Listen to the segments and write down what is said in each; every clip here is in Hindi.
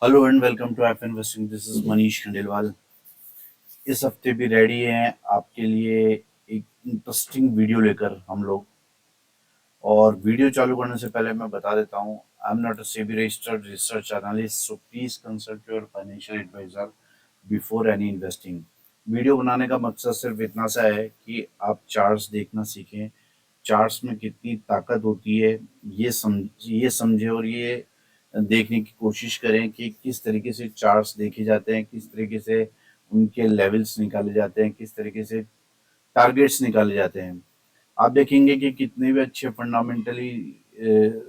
Hello and welcome to F investing. This is Manish Khandelwal. इस हफ्ते भी रेडी हैं आपके लिए एक इंटरेस्टिंग वीडियो लेकर हम लोग। और वीडियो चालू करने से पहले मैं बता देता हूँ, I am not a SEBI registered research analyst, so please consult your financial advisor before any investing. Video बनाने का मकसद सिर्फ इतना सा है कि आप चार्ट्स देखना सीखें, चार्ट्स में कितनी ताकत होती है ये समझे और ये देखने की कोशिश करें कि किस तरीके से चार्ट्स देखे जाते हैं, किस तरीके से उनके लेवल्स निकाले जाते हैं, किस तरीके से टारगेट्स निकाले जाते हैं। आप देखेंगे कि कितने भी अच्छे फंडामेंटली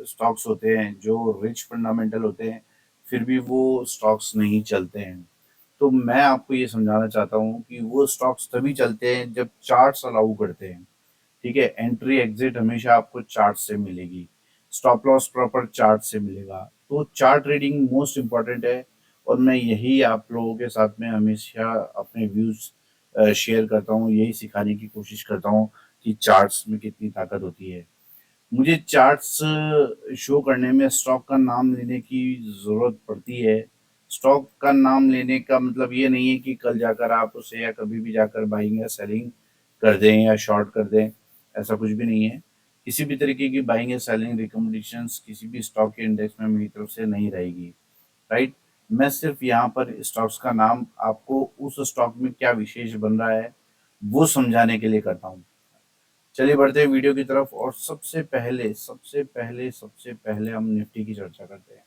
स्टॉक्स होते हैं, जो रिच फंडामेंटल होते हैं, फिर भी वो स्टॉक्स नहीं चलते हैं। तो मैं आपको ये समझाना चाहता हूँ कि वो स्टॉक्स तभी चलते हैं जब चार्ट्स अलाउ करते हैं। ठीक है, एंट्री एग्जिट हमेशा आपको चार्ट से मिलेगी, स्टॉप लॉस प्रॉपर चार्ट से मिलेगा। तो चार्ट रीडिंग मोस्ट इंपॉर्टेंट है, और मैं यही आप लोगों के साथ में हमेशा अपने व्यूज शेयर करता हूँ, यही सिखाने की कोशिश करता हूँ कि चार्ट्स में कितनी ताकत होती है। मुझे चार्ट्स शो करने में स्टॉक का नाम लेने की ज़रूरत पड़ती है। स्टॉक का नाम लेने का मतलब ये नहीं है कि कल जाकर आप उसे या कभी भी जाकर बाइंग या सेलिंग कर दें या शॉर्ट कर दें, ऐसा कुछ भी नहीं है। किसी भी तरीके की बाइंग या सेलिंग रिकमेंडेशंस किसी भी स्टॉक के इंडेक्स में मेरी तरफ से नहीं रहेगी, राइट। मैं सिर्फ यहाँ पर स्टॉक्स का नाम आपको उस स्टॉक में क्या विशेष बन रहा है वो समझाने के लिए करता हूँ। चलिए बढ़ते हैं वीडियो की तरफ, और सबसे पहले हम निफ्टी की चर्चा करते हैं।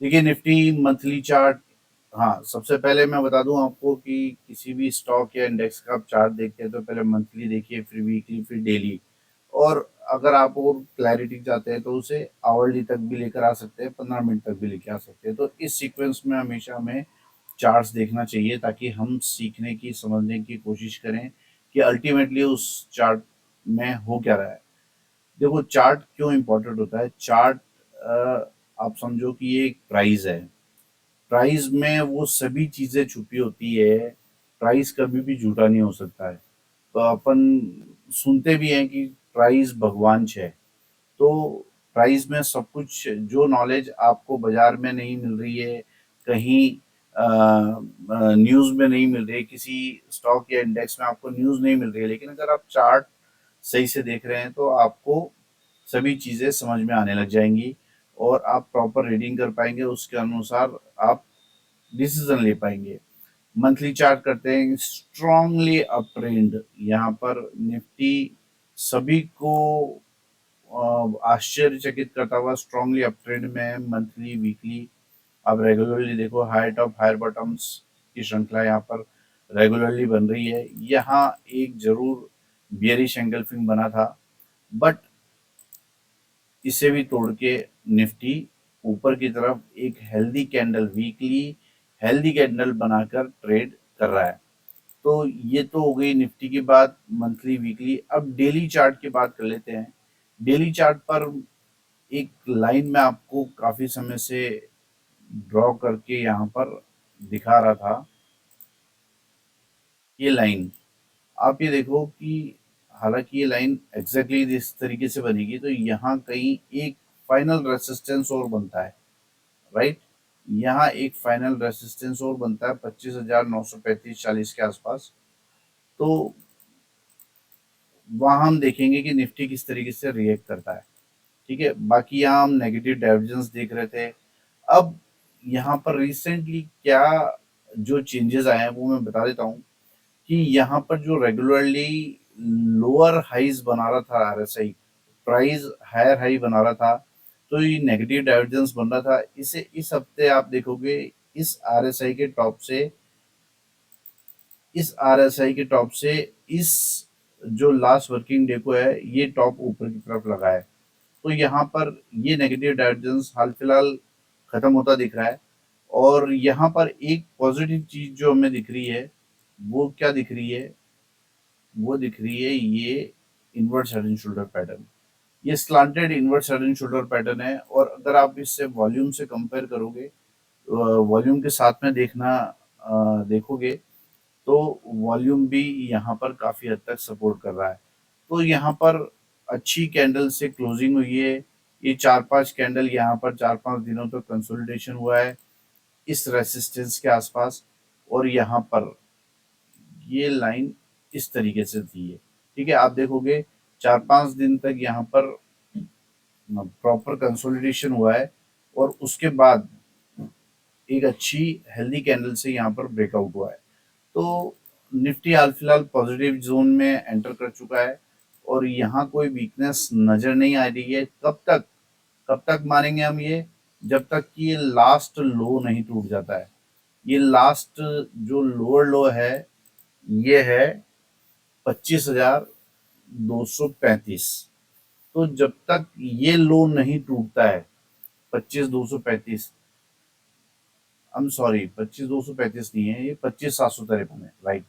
देखिए, निफ्टी मंथली चार्ट। हाँ, सबसे पहले मैं बता दूं आपको कि किसी भी स्टॉक या इंडेक्स का आप चार्ट देखते हैं तो पहले मंथली देखिए, फिर वीकली, फिर डेली। और अगर आप और क्लैरिटी चाहते हैं तो उसे आवरली तक भी लेकर आ सकते हैं, 15 मिनट तक भी लेकर आ सकते हैं। तो इस सीक्वेंस में हमेशा हमें चार्ट्स देखना चाहिए, ताकि हम सीखने की, समझने की कोशिश करें कि अल्टीमेटली उस चार्ट में हो क्या रहा है। देखो, चार्ट क्यों इम्पोर्टेंट होता है। चार्ट आप समझो कि ये एक प्राइस है। प्राइस में वो सभी चीजें छुपी होती है। प्राइस कभी भी झूठा नहीं हो सकता है। तो अपन सुनते भी हैं कि प्राइस भगवान है। तो प्राइस में सब कुछ, जो नॉलेज आपको बाजार में नहीं मिल रही है, कहीं न्यूज़ में नहीं मिल रही है, किसी स्टॉक या इंडेक्स में आपको न्यूज़ नहीं मिल रही है, लेकिन अगर आप चार्ट सही से देख रहे हैं तो आपको सभी चीज़ें समझ में आने लग जाएंगी, और आप प्रॉपर रीडिंग कर पाएंगे, उसके अनुसार आप डिसीजन ले पाएंगे। मंथली चार्ट करते हैं, स्ट्रांगली अप ट्रेंड। यहाँ पर निफ्टी सभी को आश्चर्यचकित करता हुआ स्ट्रांगली अप ट्रेंड में है। मंथली, वीकली आप रेगुलरली देखो, हाई टॉप हायर बॉटम्स की श्रृंखला यहाँ पर रेगुलरली बन रही है। यहाँ एक जरूर बियरिश एंगल्फिंग बना था, बट इसे भी तोड़ के निफ्टी ऊपर की तरफ एक healthy candle, weekly healthy candle बनाकर ट्रेड कर रहा है। तो ये तो हो गई निफ्टी की बात, मंथली वीकली। अब डेली चार्ट की बात कर लेते हैं। डेली चार्ट पर एक लाइन में आपको काफी समय से ड्रॉ करके यहाँ पर दिखा रहा था। ये लाइन आप ये देखो कि हालांकि ये लाइन एग्जैक्टली इस तरीके से बनेगी, तो यहाँ कहीं एक फाइनल रेसिस्टेंस और बनता है, राइट। यहाँ एक फाइनल रेसिस्टेंस और बनता है 25,935-40 के आसपास। तो वहां हम देखेंगे कि निफ्टी किस तरीके से रिएक्ट करता है। ठीक है, बाकी यहाँ हम नेगेटिव डाइवर्जेंस देख रहे थे। अब यहाँ पर रिसेंटली क्या जो चेंजेस आए हैं वो मैं बता देता हूँ। कि यहाँ पर जो रेगुलरली लोअर हाइज बना रहा था आरएसआई, प्राइस हायर हाई बना रहा था, तो ये नेगेटिव डाइवर्जेंस बन रहा था। इसे इस हफ्ते आप देखोगे, इस आरएसआई के टॉप से इस आरएसआई के टॉप से इस जो लास्ट वर्किंग डे को है, ये टॉप ऊपर की तरफ लगा है। तो यहाँ पर ये नेगेटिव डाइवर्जेंस हाल फिलहाल खत्म होता दिख रहा है। और यहाँ पर एक पॉजिटिव चीज जो हमें दिख रही है, वो क्या दिख रही है, वो दिख रही है ये invert head and shoulder pattern. ये slanted invert head and shoulder pattern है, और अगर आप इससे वॉल्यूम से कंपेयर करोगे, वॉल्यूम के साथ में देखोगे, तो वॉल्यूम भी यहाँ पर काफी हद तक सपोर्ट कर रहा है। तो यहाँ पर अच्छी कैंडल से क्लोजिंग हुई है, ये 4-5 कैंडल यहाँ पर 4-5 दिनों तक कंसोलिडेशन हुआ है इस रेसिस्टेंस के आसपास, और यहाँ पर ये लाइन इस तरीके से थी है। ठीक है, आप देखोगे 4-5 दिन तक यहाँ पर प्रॉपर कंसोलिडेशन हुआ है, और उसके बाद एक अच्छी हेल्दी कैंडल से यहाँ पर ब्रेकआउट हुआ है। तो निफ्टी हाल फिलहाल पॉजिटिव जोन में एंटर कर चुका है, और यहाँ कोई वीकनेस नजर नहीं आ रही है। कब तक मानेंगे हम ये, जब तक कि ये लास्ट लो नहीं टूट जाता है। ये लास्ट जो लोअर लो है ये है 25,235। तो जब तक ये लो नहीं टूटता है 25,235, आई एम सॉरी 25,235 नहीं है, ये 25,753 है, राइट,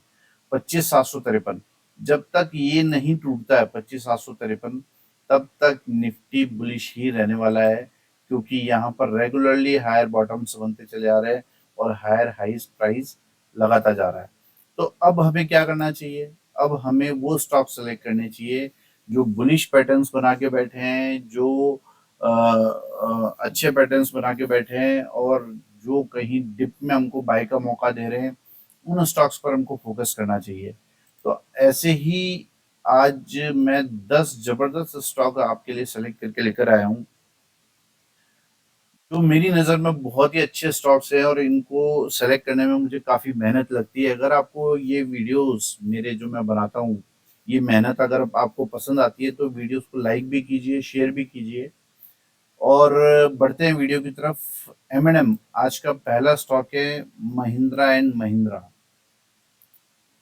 25,753। जब तक ये नहीं टूटता है 25,753, तब तक निफ्टी बुलिश ही रहने वाला है, क्योंकि यहाँ पर रेगुलरली हायर बॉटम्स बनते चले जा रहे हैं और हायर हाइस प्राइस लगाता जा रहा है। तो अब हमें क्या करना चाहिए, अब हमें वो स्टॉक सेलेक्ट करने चाहिए जो बुलिश पैटर्न्स बना के बैठे हैं, जो अच्छे पैटर्न्स बना के बैठे हैं, और जो कहीं डिप में हमको बाय का मौका दे रहे हैं, उन स्टॉक्स पर हमको फोकस करना चाहिए। तो ऐसे ही आज मैं 10 जबरदस्त स्टॉक आपके लिए सेलेक्ट करके लेकर आया हूँ, जो मेरी नज़र में बहुत ही अच्छे स्टॉक्स हैं, और इनको सेलेक्ट करने में मुझे काफ़ी मेहनत लगती है। अगर आपको ये वीडियोस मेरे जो मैं बनाता हूँ, ये मेहनत अगर आपको पसंद आती है, तो वीडियोस को लाइक भी कीजिए, शेयर भी कीजिए। और बढ़ते हैं वीडियो की तरफ। M&M आज का पहला स्टॉक है, महिंद्रा एंड महिंद्रा।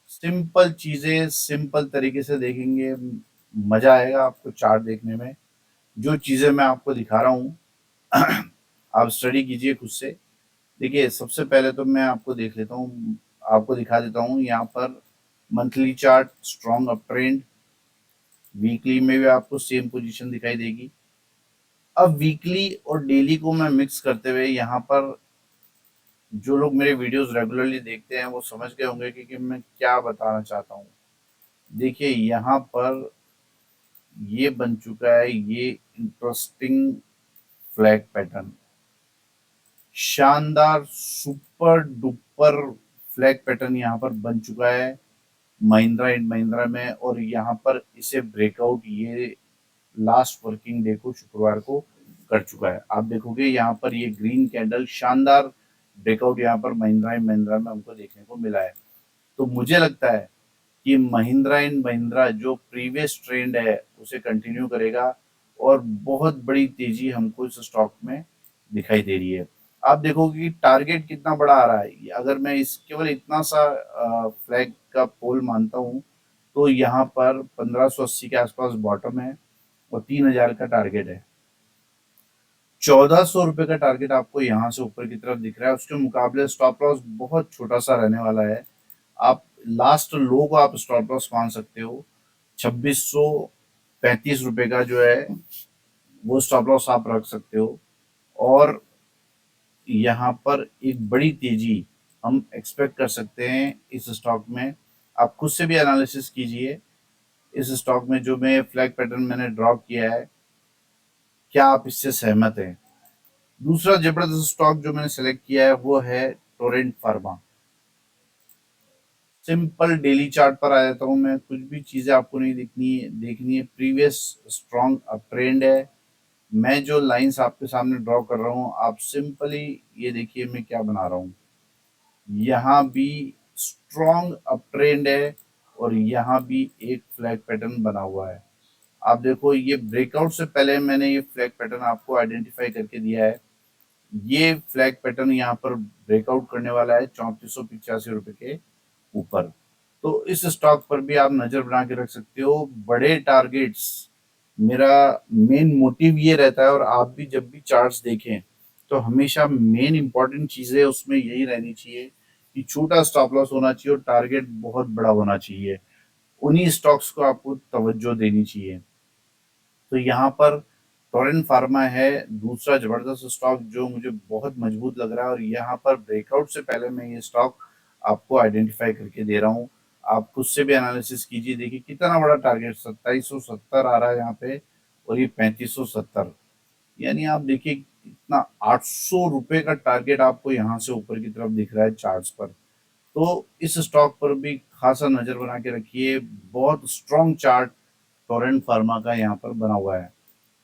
सिंपल चीजें सिंपल तरीके से देखेंगे, मजा आएगा आपको चार्ट देखने में। जो चीजें मैं आपको दिखा रहा हूँ आप स्टडी कीजिए खुद से। देखिए, सबसे पहले तो मैं आपको देख लेता हूँ, आपको दिखा देता हूँ यहाँ पर monthly chart, strong up trend. Weekly में भी आपको सेम पोजीशन दिखाई देगी। अब वीकली और डेली को मैं मिक्स करते हुए यहाँ पर, जो लोग मेरे वीडियोस रेगुलरली देखते हैं वो समझ गए होंगे कि मैं क्या बताना चाहता हूँ। देखिए, यहाँ पर ये बन चुका है, ये इंटरेस्टिंग फ्लैग पैटर्न, शानदार सुपर डुपर फ्लैग पैटर्न यहाँ पर बन चुका है महिंद्रा एंड महिंद्रा में। और यहाँ पर इसे ब्रेकआउट ये लास्ट वर्किंग डे को, शुक्रवार को कर चुका है। आप देखोगे यहाँ पर ये ग्रीन कैंडल, शानदार ब्रेकआउट यहाँ पर महिंद्रा एंड महिंद्रा में हमको देखने को मिला है। तो मुझे लगता है कि महिंद्रा एंड महिंद्रा जो प्रीवियस ट्रेंड है उसे कंटिन्यू करेगा, और बहुत बड़ी तेजी हमको इस स्टॉक में दिखाई दे रही है। आप देखोगे कि टारगेट कितना बड़ा आ रहा है। अगर मैं इस केवल इतना सा फ्लैग का पोल मानता हूँ, तो यहाँ पर 1580 के आसपास बॉटम है, और 3000 का टारगेट है। 1400 रुपए का टारगेट आपको यहाँ से ऊपर की तरफ दिख रहा है। उसके मुकाबले स्टॉप लॉस बहुत छोटा सा रहने वाला है। आप लास्ट लो को आप स्टॉप लॉस मान सकते हो, 2635 रुपए का जो है वो स्टॉप लॉस आप रख सकते हो। और यहाँ पर एक बड़ी तेजी हम एक्सपेक्ट कर सकते हैं इस स्टॉक में। आप खुद से भी एनालिसिस कीजिए इस स्टॉक में, जो मैं फ्लैग पैटर्न मैंने ड्रॉ किया है, क्या आप इससे सहमत हैं। दूसरा जबरदस्त स्टॉक जो मैंने सेलेक्ट किया है वो है Torrent pharma. Simple daily chart पर आ जाता हूँ मैं, कुछ भी चीजें आपको नहीं देखनी है। प्रीवियस स्ट्रॉन्ग अप ट्रेंड है। मैं जो लाइंस आपके सामने ड्रॉ कर रहा हूँ, आप सिंपली ये देखिए मैं क्या बना रहा हूँ। यहाँ भी स्ट्रॉन्ग अप ट्रेंड है, और यहाँ भी एक फ्लैग पैटर्न बना हुआ है। आप देखो, ये ब्रेकआउट से पहले मैंने ये फ्लैग पैटर्न आपको आइडेंटिफाई करके दिया है। ये फ्लैग पैटर्न यहाँ पर ब्रेकआउट करने वाला है 3485 रुपए के ऊपर। तो इस स्टॉक पर भी आप नजर बना के रख सकते हो। बड़े टारगेट्स मेरा मेन मोटिव ये रहता है, और आप भी जब भी चार्ट्स देखें तो हमेशा मेन इंपॉर्टेंट चीजें उसमें यही रहनी चाहिए कि छोटा स्टॉप लॉस होना चाहिए और टारगेट बहुत बड़ा होना चाहिए। उन्हीं स्टॉक्स को आपको तवज्जो देनी चाहिए। तो यहाँ पर टोरेंट फार्मा है दूसरा जबरदस्त स्टॉक जो मुझे बहुत मजबूत लग रहा है, और यहाँ पर ब्रेकआउट से पहले मैं ये स्टॉक आपको आइडेंटिफाई करके दे रहा हूँ। आप खुद से भी एनालिसिस कीजिए, देखिए कितना बड़ा टारगेट 2770 आ रहा है यहाँ पे, और ये 3570। यानी आप देखिए कितना 800 रुपए का टारगेट आपको यहाँ से ऊपर की तरफ दिख रहा है चार्ट्स पर। तो इस स्टॉक पर भी खासा नजर बना के रखिए, बहुत स्ट्रॉन्ग चार्ट टोरेंट फार्मा का यहाँ पर बना हुआ है।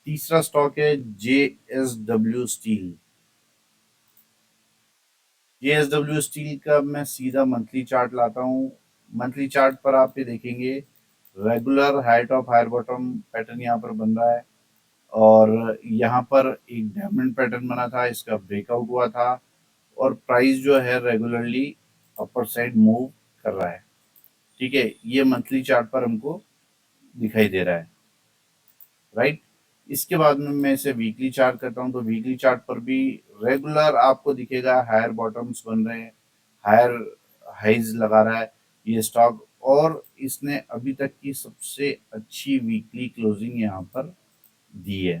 तीसरा स्टॉक है जेएसडब्ल्यू स्टील। जेएसडब्ल्यू स्टील का मैं सीधा मंथली चार्ट लाता हूँ। मंथली चार्ट पर आप ये देखेंगे regular height of higher bottom pattern यहाँ पर बन रहा है, और यहाँ पर एक डायमंड पैटर्न बना था, इसका ब्रेकआउट हुआ था, और प्राइस जो है रेगुलरली अपर साइड मूव कर रहा है। ठीक है, ये मंथली चार्ट पर हमको दिखाई दे रहा है, राइट। इसके बाद में मैं इसे वीकली चार्ट करता हूँ, तो वीकली चार्ट पर भी रेगुलर आपको दिखेगा हायर बॉटम्स बन रहे हैं, हायर हाइज लगा रहा है ये स्टॉक, और इसने अभी तक की सबसे अच्छी वीकली क्लोजिंग यहाँ पर दी है।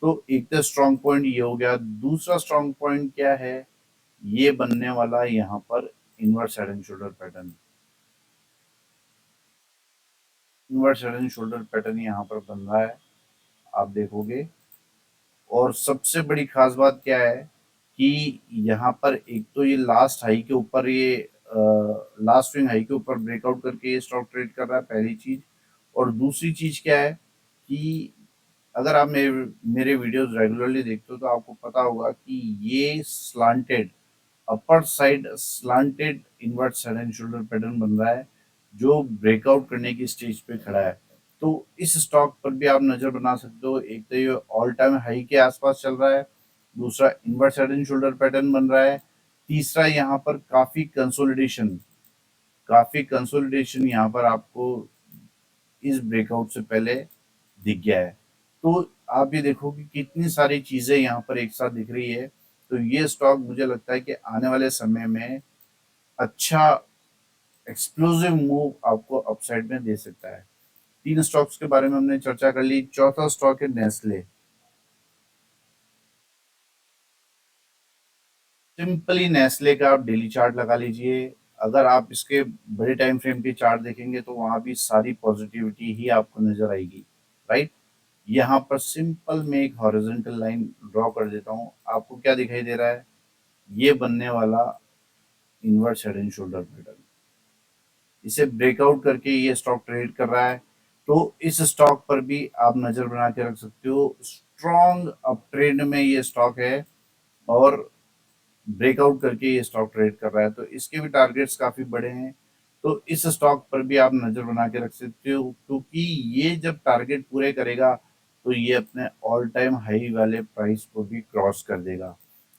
तो एक तो स्ट्रॉन्ग पॉइंट ये हो गया। दूसरा स्ट्रॉन्ग पॉइंट क्या है, ये बनने वाला यहाँ पर inverse head and shoulder pattern. Inverse head and shoulder pattern यहाँ पर बन रहा है, आप देखोगे। और सबसे बड़ी खास बात क्या है कि यहाँ पर एक तो ये लास्ट हाई के ऊपर, ये लास्ट स्विंग हाई के ऊपर ब्रेकआउट करके ये स्टॉक ट्रेड कर रहा है, पहली चीज। और दूसरी चीज क्या है कि अगर आप मेरे वीडियोस रेगुलरली देखते हो तो आपको पता होगा कि ये slanted upper side slanted invert head and shoulder pattern बन रहा है, जो ब्रेकआउट करने की स्टेज पे खड़ा है। तो इस स्टॉक पर भी आप नजर बना सकते हो। एक तो ये ऑल टाइम हाई के आसपास चल रहा है, दूसरा invert head and shoulder pattern बन रहा है, तीसरा यहाँ पर काफी कंसोलिडेशन यहाँ पर आपको इस ब्रेकआउट से पहले दिख गया है। तो आप ये देखो कि कितनी सारी चीजें यहाँ पर एक साथ दिख रही है। तो ये स्टॉक मुझे लगता है कि आने वाले समय में अच्छा एक्सप्लोसिव मूव आपको अपसाइड में दे सकता है। तीन स्टॉक्स के बारे में हमने चर्चा कर ली। चौथा स्टॉक है नेस्ले। सिंपली नेस्ले का आप डेली चार्ट लगा लीजिए। अगर आप इसके बड़े टाइम फ्रेम के चार्ट देखेंगे तो वहां भी सारी पॉजिटिविटी ही आपको नजर आएगी, राइट। यहाँ पर सिंपल में एक हॉरिजॉन्टल लाइन ड्रॉ कर देता हूँ, आपको क्या दिखाई दे रहा है, ये बनने वाला inverse head and shoulder pattern. इसे ब्रेकआउट करके ये स्टॉक ट्रेड कर रहा है। तो इस स्टॉक पर भी आप नजर बना के रख सकते हो। स्ट्रॉन्ग अप ट्रेंड में ये स्टॉक है, और ब्रेकआउट करके ये स्टॉक ट्रेड कर रहा है, तो इसके भी टारगेट्स काफी बड़े हैं। तो इस स्टॉक पर भी आप नजर बना के रख सकते हो, क्योंकि ये जब टारगेट पूरे करेगा तो ये अपने ऑल टाइम हाई वाले प्राइस को भी क्रॉस कर देगा।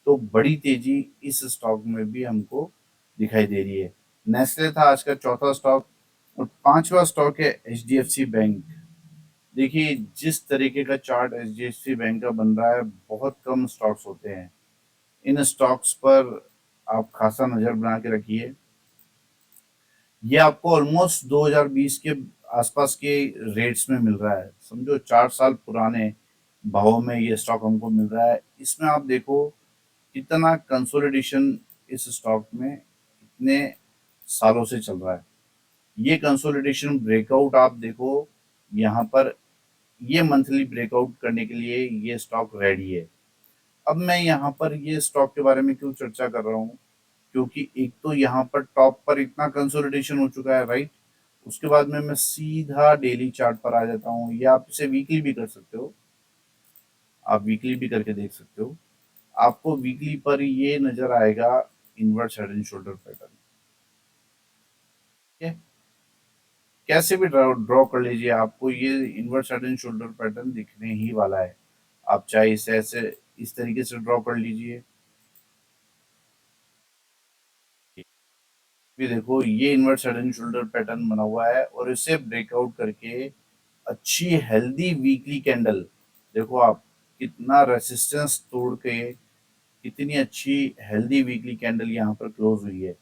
तो बड़ी तेजी इस स्टॉक में भी हमको दिखाई दे रही है। नेस्ले था आज का चौथा स्टॉक। और पांचवा स्टॉक है H D F C bank. देखिए जिस तरीके का chart H D F C bank का बन रहा है, बहुत कम स्टॉक्स होते हैं। इन स्टॉक्स पर आप खासा नजर बना के रखिए। ये आपको ऑलमोस्ट 2020 के आसपास के रेट्स में मिल रहा है, समझो 4 साल पुराने भावों में ये स्टॉक हमको मिल रहा है। इसमें आप देखो कितना कंसोलिडेशन इस स्टॉक में इतने सालों से चल रहा है। ये कंसोलिडेशन ब्रेकआउट आप देखो यहाँ पर, ये मंथली ब्रेकआउट करने के लिए ये स्टॉक रेडी है। अब मैं यहाँ पर ये स्टॉक के बारे में क्यों चर्चा कर रहा हूँ, क्योंकि एक तो यहाँ पर टॉप पर इतना कंसोलिडेशन हो चुका है, राइट। उसके बाद में मैं सीधा डेली चार्ट पर आ जाता हूँ, या आप इसे वीकली भी कर सकते हो, आप वीकली भी करके देख सकते हो। आपको वीकली पर ये नजर आएगा inverse head and shoulder pattern. ठीक है, कैसे भी ड्रॉ कर लीजिए, आपको ये inverse head and shoulder pattern दिखने ही वाला है। आप चाहे इसे ऐसे इस तरीके से ड्रॉ कर लीजिए। ये देखो ये inverse head and shoulder pattern बना हुआ है, और इसे ब्रेकआउट करके अच्छी हेल्दी वीकली कैंडल, देखो आप कितना रेसिस्टेंस तोड़ के कितनी अच्छी हेल्दी वीकली कैंडल यहाँ पर क्लोज हुई है।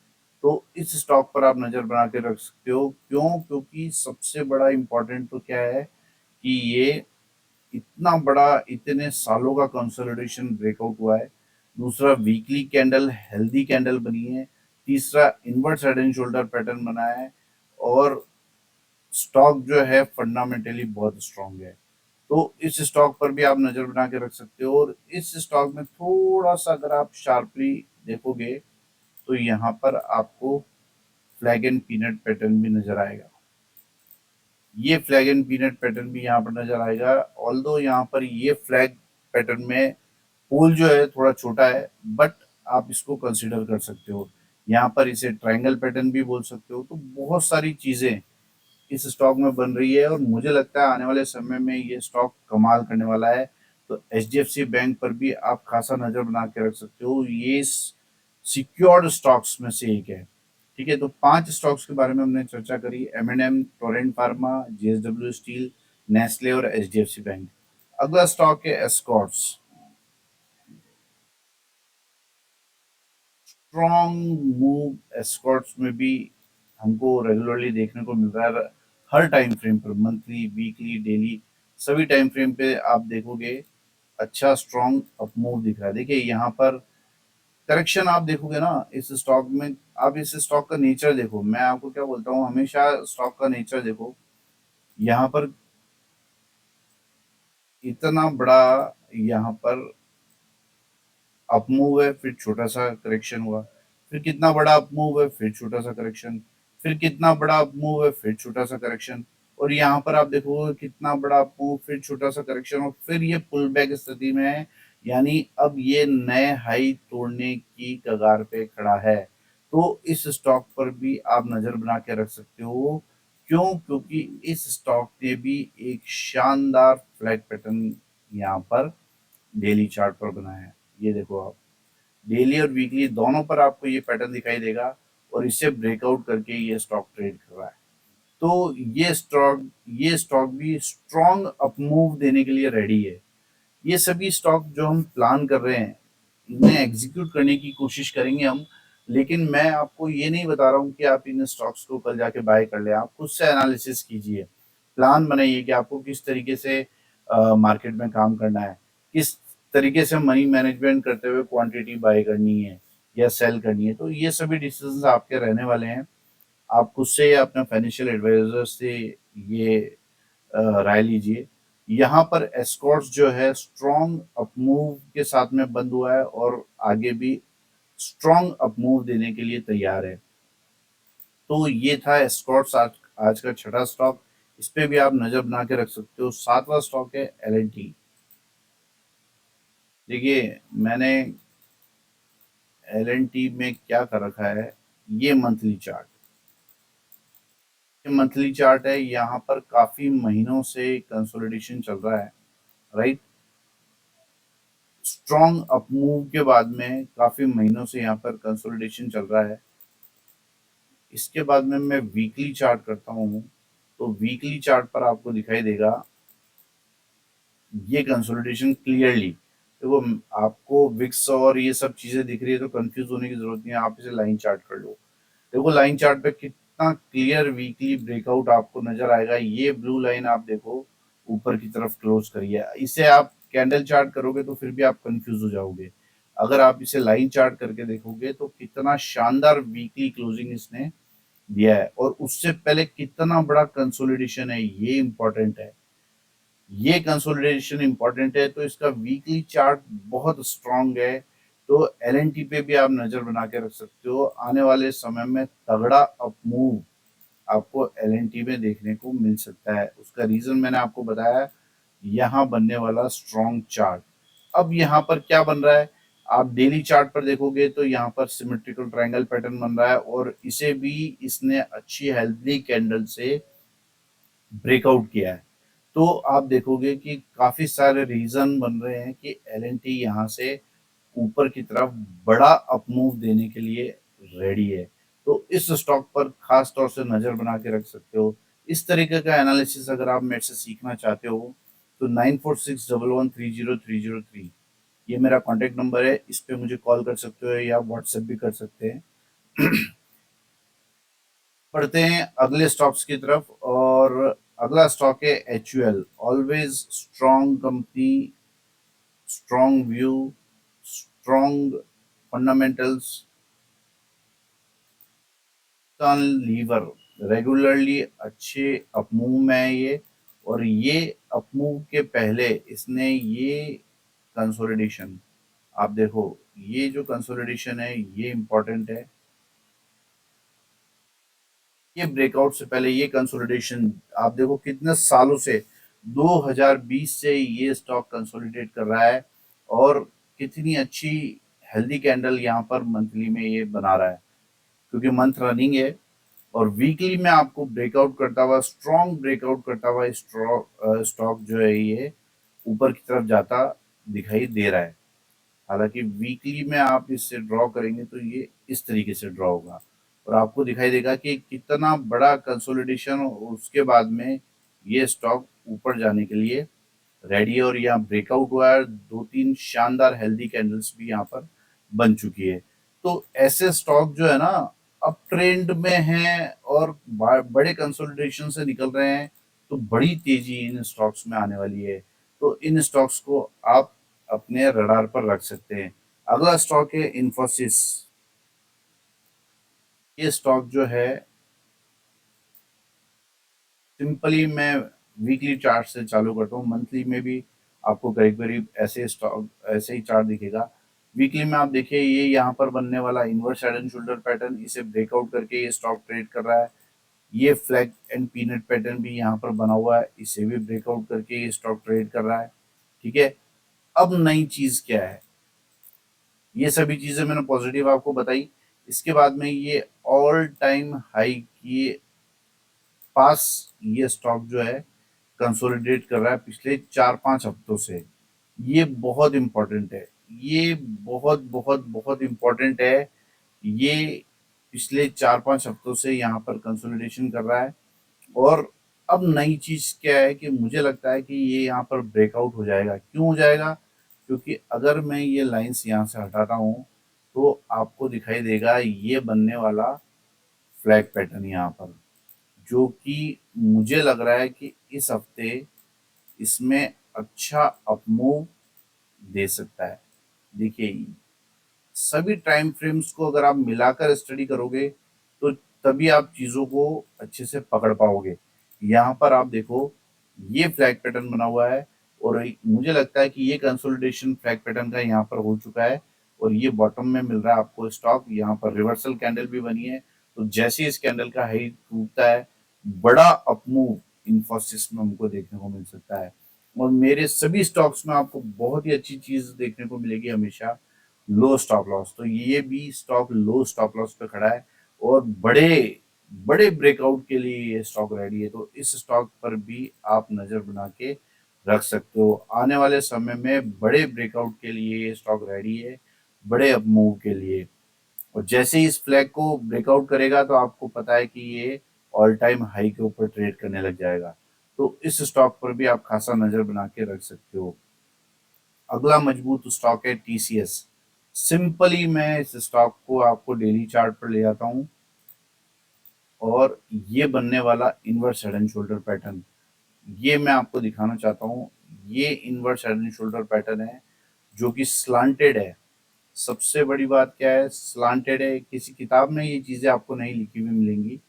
तो इस स्टॉक पर आप नजर बना के रख सकते हो। क्यों, क्योंकि सबसे बड़ा इंपॉर्टेंट तो क्या है कि ये इतना बड़ा इतने सालों का कंसोलिडेशन ब्रेकआउट हुआ है। दूसरा वीकली कैंडल हेल्दी कैंडल बनी है। तीसरा invert head and shoulder pattern बना है। और स्टॉक जो है फंडामेंटली बहुत स्ट्रांग है। तो इस स्टॉक पर भी आप नजर बना के रख सकते हो। और इस स्टॉक में थोड़ा सा अगर आप शार्पली देखोगे तो यहाँ पर आपको फ्लैग एंड पीनट पैटर्न भी नजर आएगा। ये फ्लैग एंड पीनट पैटर्न भी यहाँ पर नजर आएगा। ऑल्दो यहाँ पर ये फ्लैग पैटर्न में पोल जो है थोड़ा छोटा है, बट आप इसको कंसिडर कर सकते हो। यहाँ पर इसे ट्रायंगल पैटर्न भी बोल सकते हो। तो बहुत सारी चीजें इस स्टॉक में बन रही है और मुझे लगता है आने वाले समय में ये स्टॉक कमाल करने वाला है। तो एचडीएफसी बैंक पर भी आप खासा नजर बना के रख सकते हो। ये सिक्योर्ड स्टॉक्स में से एक है। ठीक है, तो 5 स्टॉक्स के बारे में हमने चर्चा करी: एम&एम, Torrent Pharma, JSW Steel, Nestle और एचडीएफसी बैंक। अगला स्टॉक है एस्कॉर्ट्स। स्ट्रॉन्ग मूव एस्कॉर्ट्स में भी हमको रेगुलरली देखने को मिल रहा है। हर टाइम फ्रेम पर, मंथली, वीकली, डेली, सभी टाइम फ्रेम पे आप देखोगे अच्छा स्ट्रॉन्ग अप मूव दिख रहा है। देखिए यहाँ पर करेक्शन आप देखोगे ना इस स्टॉक में, आप इस स्टॉक का नेचर देखो। मैं आपको क्या बोलता हूँ, हमेशा स्टॉक का नेचर देखो। यहाँ पर इतना बड़ा यहाँ पर अप मूव है, फिर छोटा सा करेक्शन हुआ, फिर कितना बड़ा अप मूव है, फिर छोटा सा करेक्शन, फिर कितना बड़ा अप मूव है, फिर छोटा सा करेक्शन। और यहाँ पर आप देखोगे कितना बड़ा अप मूव, फिर छोटा सा करेक्शन, और फिर ये पुल बैक स्थिति में है। यानी अब ये नए हाई तोड़ने की कगार पे खड़ा है। तो इस स्टॉक पर भी आप नजर बना के रख सकते हो। क्यों? क्योंकि इस स्टॉक ने भी एक शानदार फ्लैग पैटर्न यहाँ पर डेली चार्ट पर बनाया है। ये देखो आप, डेली और वीकली दोनों पर आपको ये पैटर्न दिखाई देगा और इससे ब्रेकआउट करके ये स्टॉक ट्रेड कर रहा है। तो ये स्टॉक भी स्ट्रॉन्ग अप मूव देने के लिए रेडी है। ये सभी स्टॉक जो हम प्लान कर रहे हैं इन्हें एग्जीक्यूट करने की कोशिश करेंगे हम। लेकिन मैं आपको ये नहीं बता रहा हूँ कि आप इन स्टॉक्स को कल जाके बाय कर ले। आप खुद से एनालिसिस कीजिए, प्लान बनाइए कि आपको किस तरीके से मार्केट में काम करना है, किस तरीके से मनी मैनेजमेंट करते हुए क्वांटिटी बाय करनी है या सेल करनी है। तो ये सभी डिसीजंस आपके रहने वाले हैं। आप खुद से या अपने फाइनेंशियल एडवाइजर से ये राय लीजिए। यहाँ पर एस्कॉर्ट्स जो है स्ट्रॉन्ग अप मूव के साथ में बंद हुआ है और आगे भी स्ट्रॉन्ग अप मूव देने के लिए तैयार है। तो ये था एस्कॉर्ट्स, आज का छठा स्टॉक। इस पे भी आप नजर बना के रख सकते हो। सातवां स्टॉक है एल&टी। देखिए मैंने एल&टी में क्या कर रखा है, ये मंथली चार्ट, ये मंथली चार्ट है। यहाँ पर काफी महीनों से कंसोलिडेशन चल रहा है, राइट। स्ट्रॉन्ग अप मूव के बाद में काफी महीनों से यहाँ पर कंसोलिडेशन चल रहा है। इसके बाद में मैं वीकली चार्ट करता हूँ, तो वीकली चार्ट पर आपको दिखाई देगा ये कंसोलिडेशन क्लियरली। देखो आपको विक्स और ये सब चीजें दिख रही है तो कंफ्यूज होने की जरूरत नहीं है, आप इसे लाइन चार्ट कर लो। देखो लाइन चार्ट पे कितना क्लियर वीकली ब्रेकआउट आपको नजर आएगा। ये ब्लू लाइन आप देखो ऊपर की तरफ क्लोज करिए। इसे आप कैंडल चार्ट करोगे तो फिर भी आप कंफ्यूज हो जाओगे। अगर आप इसे लाइन चार्ट करके देखोगे तो कितना शानदार वीकली क्लोजिंग इसने दिया है और उससे पहले कितना बड़ा कंसोलिडेशन है, ये इंपॉर्टेंट है। ये कंसोलिडेशन इंपॉर्टेंट है, तो इसका वीकली चार्ट बहुत स्ट्रांग है। तो एल&टी पे भी आप नजर बना के रख सकते हो। आने वाले समय में तगड़ा अप मूव आपको एल&टी में देखने को मिल सकता है। उसका रीजन मैंने आपको बताया, यहाँ बनने वाला स्ट्रॉन्ग चार्ट। अब यहाँ पर क्या बन रहा है, आप डेली चार्ट पर देखोगे तो यहाँ पर सिमेट्रिकल ट्रायंगल पैटर्न बन रहा है और इसे भी इसने अच्छी हेल्थी कैंडल से ब्रेकआउट किया है। तो आप देखोगे कि काफी सारे रीजन बन रहे हैं कि एल&टी यहाँ से ऊपर की तरफ बड़ा अप मूव देने के लिए रेडी है। तो इस स्टॉक पर खास तौर से नजर बना के रख सकते हो। इस तरीके का एनालिसिस अगर आप मेरे से सीखना चाहते हो तो 9461130303 ये मेरा कॉन्टेक्ट नंबर है। इस पे मुझे कॉल कर सकते हो या व्हाट्सएप भी कर सकते हैं। पढ़ते हैं अगले स्टॉक्स की तरफ। और अगला स्टॉक है HUL. Always strong company, strong view, strong fundamentals, Lever, regularly अच्छे अप मूव में है ये और ये अपमूव के पहले इसने ये कंसोलिडेशन, आप देखो ये जो कंसोलिडेशन है ये इंपॉर्टेंट है। ये ब्रेकआउट से पहले ये कंसोलिडेशन, आप देखो कितने सालों से 2020 से ये स्टॉक कंसोलिडेट कर रहा है और कितनी अच्छी हेल्दी कैंडल यहाँ पर मंथली में ये बना रहा है, क्योंकि मंथ रनिंग है। और वीकली में आपको ब्रेकआउट करता हुआ, स्ट्रॉन्ग ब्रेकआउट करता हुआ स्टॉक जो है ये ऊपर की तरफ जाता दिखाई दे रहा है। हालांकि वीकली में आप इससे ड्रॉ करेंगे तो ये इस तरीके से ड्रॉ होगा और आपको दिखाई देगा कि कितना बड़ा कंसोलिडेशन, उसके बाद में ये स्टॉक ऊपर जाने के लिए रेडी है। और यहाँ ब्रेकआउट हुआ है, दो तीन शानदार हेल्दी कैंडल्स भी यहाँ पर बन चुकी है। तो ऐसे स्टॉक जो है ना अब ट्रेंड में है और बड़े कंसोलिडेशन से निकल रहे हैं, तो बड़ी तेजी इन स्टॉक्स में आने वाली है। तो इन स्टॉक्स को आप अपने रडार पर रख सकते हैं। अगला स्टॉक है इन्फोसिस। ये स्टॉक जो है सिंपली मैं वीकली चार्ट से चालू करता हूँ, मंथली में भी आपको करीब करीब ऐसे स्टॉक ऐसे ही चार्ट दिखेगा। वीकली में आप देखिए ये यहाँ पर बनने वाला inverse head and shoulder pattern, इसे ब्रेकआउट करके ये स्टॉक ट्रेड कर रहा है। ये फ्लैग एंड पीनट पैटर्न भी यहाँ पर बना हुआ है, इसे भी ब्रेकआउट करके ये स्टॉक ट्रेड कर रहा है। ठीक है, अब नई चीज क्या है, ये सभी चीजें मैंने पॉजिटिव आपको बताई। इसके बाद में ये ऑल टाइम हाई की पास ये स्टॉक जो है कंसोलिडेट कर रहा है पिछले 4-5 हफ्तों से। ये बहुत इंपॉर्टेंट है, ये बहुत बहुत बहुत इंपॉर्टेंट है। ये पिछले 4-5 हफ्तों से यहाँ पर कंसोलिडेशन कर रहा है। और अब नई चीज क्या है कि मुझे लगता है कि ये यहाँ पर ब्रेकआउट हो जाएगा। क्यों हो जाएगा? क्योंकि अगर मैं ये लाइंस यहाँ से हटाता हूँ तो आपको दिखाई देगा ये बनने वाला फ्लैग पैटर्न यहाँ पर, जो कि मुझे लग रहा है कि इस हफ्ते इसमें अच्छा अपमूव दे सकता है। देखिए सभी टाइम फ्रेम्स को अगर आप मिलाकर स्टडी करोगे तो तभी आप चीज़ों को अच्छे से पकड़ पाओगे। यहाँ पर आप देखो ये फ्लैग पैटर्न बना हुआ है और मुझे लगता है कि ये कंसोलिडेशन फ्लैग पैटर्न का यहाँ पर हो चुका है और ये बॉटम में मिल रहा है आपको स्टॉक। यहाँ पर रिवर्सल कैंडल भी बनी है, तो जैसे इस कैंडल का हाई टूटता है बड़ा अपमूव इन्फोसिस में हमको देखने को मिल सकता है। और मेरे सभी स्टॉक्स में आपको बहुत ही अच्छी चीज देखने को मिलेगी हमेशा, लो स्टॉप लॉस। तो ये भी स्टॉक लो स्टॉप लॉस पे खड़ा है और बड़े बड़े ब्रेकआउट के लिए ये स्टॉक रेडी है। तो इस स्टॉक पर भी आप नजर बना के रख सकते हो। आने वाले समय में बड़े ब्रेकआउट के लिए ये स्टॉक रेडी है, बड़े अपमूव के लिए। और जैसे ही इस फ्लैग को ब्रेकआउट करेगा तो आपको पता है कि ये ऑल टाइम हाई के ऊपर ट्रेड करने लग जाएगा। तो इस स्टॉक पर भी आप खासा नजर बना के रख सकते हो। अगला मजबूत स्टॉक है टीसीएस। सिंपली मैं इस स्टॉक को आपको डेली चार्ट पर ले जाता हूं और ये बनने वाला inverse head and shoulder pattern, ये मैं आपको दिखाना चाहता हूँ। ये inverse head and shoulder pattern है जो कि स्लांटेड है। सबसे बड़ी बात क्या है, स्लांटेड है। किसी किताब में ये चीजें आपको नहीं लिखी हुई मिलेंगी।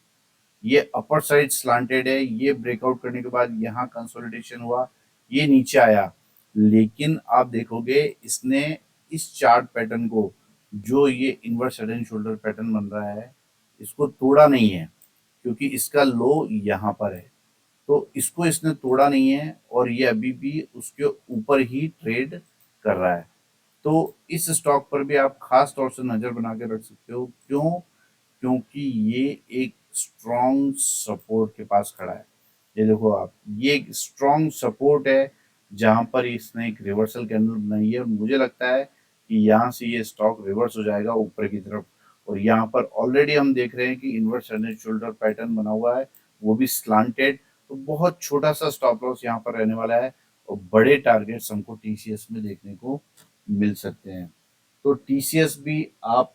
ये अपर साइड स्लांटेड है, ये ब्रेकआउट करने के बाद यहाँ कंसोलिडेशन हुआ, ये नीचे आया। लेकिन आप देखोगे इसने इस चार्ट पैटर्न को, जो ये inverse head and shoulder pattern बन रहा है, इसको तोड़ा नहीं है, क्योंकि इसका लो यहाँ पर है। तो इसको इसने तोड़ा नहीं है और ये अभी भी उसके ऊपर ही ट्रेड कर रहा है। तो इस स्टॉक पर भी आप खास तौर से नजर बना के रख सकते हो। क्यों? क्योंकि ये एक स्ट्रॉन्ग सपोर्ट के पास खड़ा है। ये देखो आप, ये एक स्ट्रॉन्ग सपोर्ट है जहां पर इसने एक रिवर्सल कैंडल बनाई है और मुझे लगता है कि यहाँ से ये स्टॉक रिवर्स हो जाएगा ऊपर की तरफ। और यहाँ पर ऑलरेडी हम देख रहे हैं कि inverse head and shoulder pattern बना हुआ है, वो भी स्लांटेड। तो बहुत छोटा सा स्टॉप लॉस यहाँ पर रहने वाला है और बड़े टारगेट्स हमको टीसीएस में देखने को मिल सकते हैं। तो टीसीएस भी आप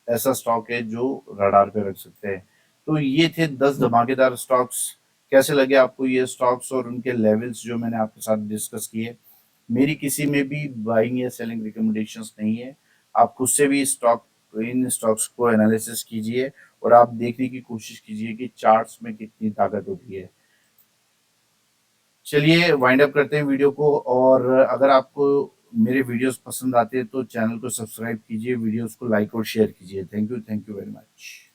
ऐसा स्टॉक है जो रडार पे रख सकते हैं। तो ये थे 10 धमाकेदार स्टॉक्स। कैसे लगे आपको ये स्टॉक्स और उनके लेवल्स जो मैंने आपके साथ डिस्कस किए? मेरी किसी में भी बाइंग या सेलिंग रिकमेंडेशंस नहीं है। आप खुद से भी स्टॉक, इन स्टॉक्स को एनालिसिस कीजिए और आप देखने की कोशिश कीजिए कि चार्ट्स में कितनी ताकत होती है। चलिए वाइंड अप करते हैं वीडियो को, और अगर आपको मेरे वीडियोस पसंद आते हैं तो चैनल को सब्सक्राइब कीजिए, वीडियोस को लाइक और शेयर कीजिए। Thank you very much.